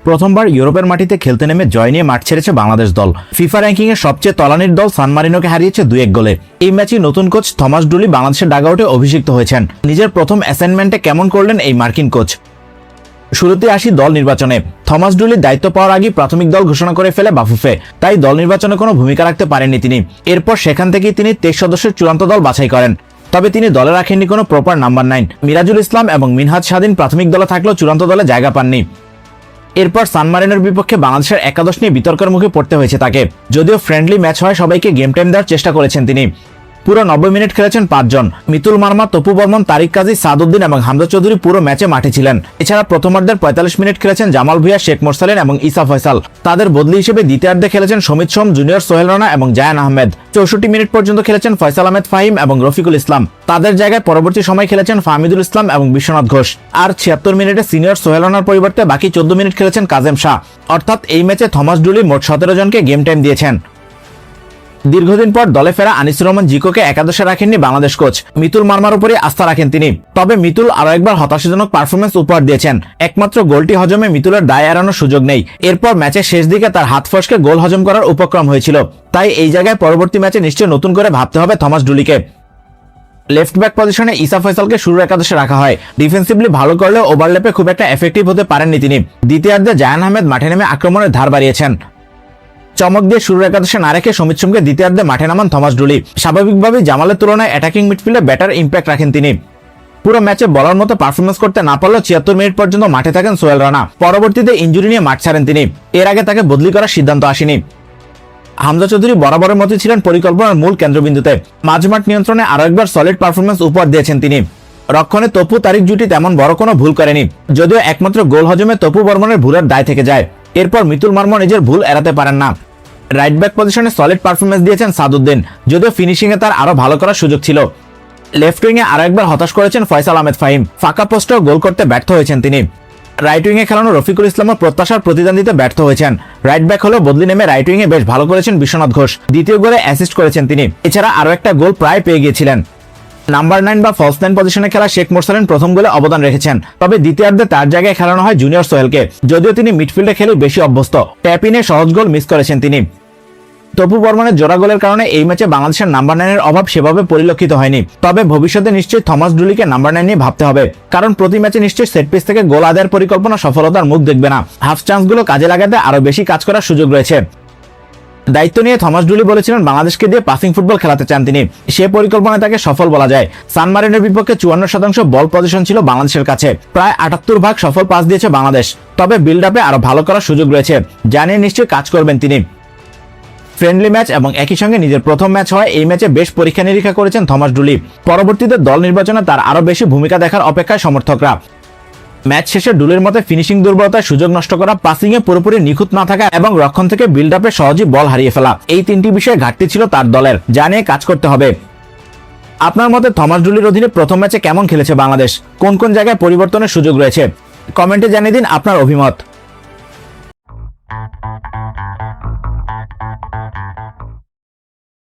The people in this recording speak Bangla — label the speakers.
Speaker 1: প্রথমবার ইউরোপের মাটিতে খেলতে নেমে জয় নিয়ে মাঠ ছেড়েছে বাংলাদেশ দল। ফিফা র্যাঙ্কিং এর সবচেয়ে তলানির দল সান মারিনোকে হারিয়েছে 2-1 গোলে। এই ম্যাচে নতুন কোচ থমাস ডুলি বাংলাদেশের ডাগআউটে অভিষিক্ত হয়েছেন। নিজের প্রথম অ্যাসাইনমেন্টে কেমন করলেন এই মার্কিন কোচ। শুরুতে আসি দল নির্বাচনে। থমাস ডুলির দায়িত্ব পাওয়ার আগে প্রাথমিক দল ঘোষণা করে ফেলে বাফুফে, তাই দল নির্বাচনে কোনো ভূমিকা রাখতে পারেননি তিনি। এরপর সেখান থেকেই তিনি 23 সদস্যের চূড়ান্ত দল বাছাই করেন। তবে তিনি দলে রাখেননি কোনো প্রপার নাম্বার 9। মিরাজুল ইসলাম এবং মিনহাজ স্বাধীন প্রাথমিক দলে থাকলেও চূড়ান্ত দলে জায়গা পাননি। এরপর সান মারিনোর বিপক্ষে বাংলাদেশের একাদশ নিয়ে বিতর্কের মুখে পড়তে হয়েছে তাকে। যদিও ফ্রেন্ডলি ম্যাচ হয় সবাইকে গেম টাইম দেওয়ার চেষ্টা করেছেন তিনি। পুরো 90 মিনিট খেলেছেন 5 জন। মিতুল মার্মা, তপু বর্মন, তারিক কাজী, সাদউদ্দিন এবং হামজা চৌধুরী পুরো ম্যাচে মাঠে ছিলেন। এছাড়া প্রথমার্ধের 45 মিনিট খেলেছেন জামাল ভুঁইয়া, শেখ মোরসালিন এবং ইসা ফয়সাল। তাদের বদলি হিসেবে দ্বিতীয়ার্ধে খেলেছেন সমিত সোম, জুনিয়র সোহেল রানা এবং জায়ান আহমেদ। 64 মিনিট পর্যন্ত খেলেছেন ফয়সাল আহমেদ ফাহিম এবং রফিকুল ইসলাম। তাদের জায়গায় পরবর্তী সময় খেলেছেন ফাহমিদুল ইসলাম এবং বিশ্বনাথ ঘোষ। আর 76 মিনিটে সিনিয়র সোহেল রানার পরিবর্তে বাকি 14 মিনিট খেলেছেন কাজেম শাহ। অর্থাৎ এই ম্যাচে থমাস ডুলি মোট 17 জনকে গেম টাইম দিয়েছেন। দীর্ঘদিন পর দলে ফেরা আনিসুর রহমান জিকোকে একাদশে রাখেননি বাংলাদেশ কোচ। মিতুল মার্মার উপরে আস্থা রাখেন তিনি। তবে মিতুল আরো একবার হতাশাজনক পারফরমেন্স উপহার দিয়েছেন। একমাত্র গোলটি হজমে মিতুলের দায় এড়ানোর সুযোগ নেই। এরপর ম্যাচের শেষ দিকে তার হাত ফসকে গোল হজম করার উপক্রম হয়েছিল। তাই এই জায়গায় পরবর্তী ম্যাচে নিশ্চয় নতুন করে ভাবতে হবে থমাস ডুলিকে। লেফট ব্যাক পজিশনে ইসা ফয়সালকে শুরুর একাদশে রাখা হয়। ডিফেন্সিভলি ভালো করলেও ওভারল্যাপে খুব একটা এফেক্টিভ হতে পারেননি তিনি। দ্বিতীয়ার্ধে জায়ান আহমেদ মাঠে নেমে আক্রমণের ধার বাড়িয়েছেন। চমক দিয়ে শুরুর একাদশে না রেখে সমিত সোমকে দ্বিতীয়ার্ধে মাঠে নামান থমাস ডুলি। স্বাভাবিকভাবেই জামালের তুলনায় অ্যাটাকিং মিডফিল্ডে ব্যাটার ইম্প্যাক্ট রাখেন তিনি। পুরো ম্যাচে বলার মতো পারফরমেন্স করতে না পারলেও 76 মিনিট পর্যন্ত মাঠে থাকেন সোহেল রানা। পরবর্তীতে ইনজুরি নিয়ে মাঠ ছাড়েন তিনি। এর আগে তাকে বদলি করার সিদ্ধান্ত আসেনি। হামজা চৌধুরী বরাবরের মতো ছিলেন পরিকল্পনার মূল কেন্দ্রবিন্দুতে। মাঝমাঠ নিয়ন্ত্রণে আরো একবার সলিড পারফরমেন্স উপহার দিয়েছেন তিনি। রক্ষণে তপু তারিক জুটি তেমন বড় কোনো ভুল করেনি, যদিও একমাত্র গোল হজমে তপু বর্মনের ভুলের দায় থেকে যায়। এরপর মিতুল মার্মা নিজের ভুল এড়াতে পারেন না। রাইট ব্যাক পজিশনে সলিড পারফরমেন্স দিয়েছেন সাদউদ্দিন, যদিও ফিনিশিং এ তার আরো ভালো করার সুযোগ ছিল। লেফট উইং এ আরো একবার হতাশ করেছেন ফয়সাল আহমেদ ফাহিম। ফাঁকা পোস্টেও গোল করতে ব্যর্থ হয়েছেন তিনি। রাইট উইং এ খেলানো রফিকুল ইসলামও প্রত্যাশার প্রতিদান দিতে ব্যর্থ হয়েছেন। রাইট ব্যাক হলেও বদলি নেমে রাইট উইং এ বেশ ভালো করেছেন বিশ্বনাথ ঘোষ। দ্বিতীয় গোলে অ্যাসিস্ট করেছেন তিনি। এছাড়া আরো একটা গোল প্রায় পেয়ে গিয়েছিলেন। নাম্বার 9 বা ফলস 9 পজিশনে খেলা শেখ মোরসালিন প্রথম গোলে অবদান রেখেছেন। তবে দ্বিতীয়ার্ধে তার জায়গায় খেলানো হয় জুনিয়র সোহেলকে, যদিও তিনি মিডফিল্ডে খেলে বেশি অভ্যস্ত। ট্যাপিনে সহজ গোল মিস করেছেন তিনি। তপু বর্মনের জোড়া গোলের কারণে এই ম্যাচে বাংলাদেশের নাম্বার 9 এর অভাব সেভাবে পরিলক্ষিত হয়নি। তবে ভবিষ্যতে নিশ্চয়ই থমাস ডুলিকে নাম্বার 9 নিয়ে ভাবতে হবে, কারণ প্রতি ম্যাচে নিশ্চয়ই সেট পিস থেকে গোল আদায়ের পরিকল্পনা সফলতার মুখ দেখবে না। হাফ চান্সগুলো কাজে লাগাতে আরো বেশি কাজ করার সুযোগ রয়েছে। দায়িত্ব নিয়ে থমাস ডুলি বলেছিলেন বাংলাদেশকে দিয়ে পাসিং ফুটবল খেলাতে চান তিনি। সে পরিকল্পনায় তাকে সফল বলা যায়। সান মারিনোর বিপক্ষে 54% বল পজিশন ছিল বাংলাদেশের কাছে। প্রায় 78 ভাগ সফল পাস দিয়েছে বাংলাদেশ। তবে বিল্ড আপে আরো ভালো করার সুযোগ রয়েছে, জানিয়ে নিশ্চয়ই কাজ করবেন তিনি। ফ্রেন্ডলি ম্যাচ এবং একই সঙ্গে নিজের প্রথম ম্যাচ হয় এই ম্যাচে বেশ পরীক্ষা নিরীক্ষা করেছেন থমাস ডুলি। পরবর্তীতে দল নির্বাচনে তার আরো বেশি ভূমিকা দেখার অপেক্ষায় সমর্থকরা। ম্যাচ শেষে ডুলির মতে ফিনিশিং দুর্বলতায় সুযোগ নষ্ট করা, পাসিং এ পুরোপুরি নিখুঁত না থাকা এবং রক্ষণ থেকে বিল্ড আপে সহজেই বল হারিয়ে ফেলা, এই তিনটি বিষয়ে ঘাটতি ছিল তার দলের, যা নিয়ে কাজ করতে হবে। আপনার মতে থমাস ডুলির অধীনে প্রথম ম্যাচে কেমন খেলেছে বাংলাদেশ? কোন কোন জায়গায় পরিবর্তনের সুযোগ রয়েছে? কমেন্টে জানিয়ে দিন আপনার অভিমত।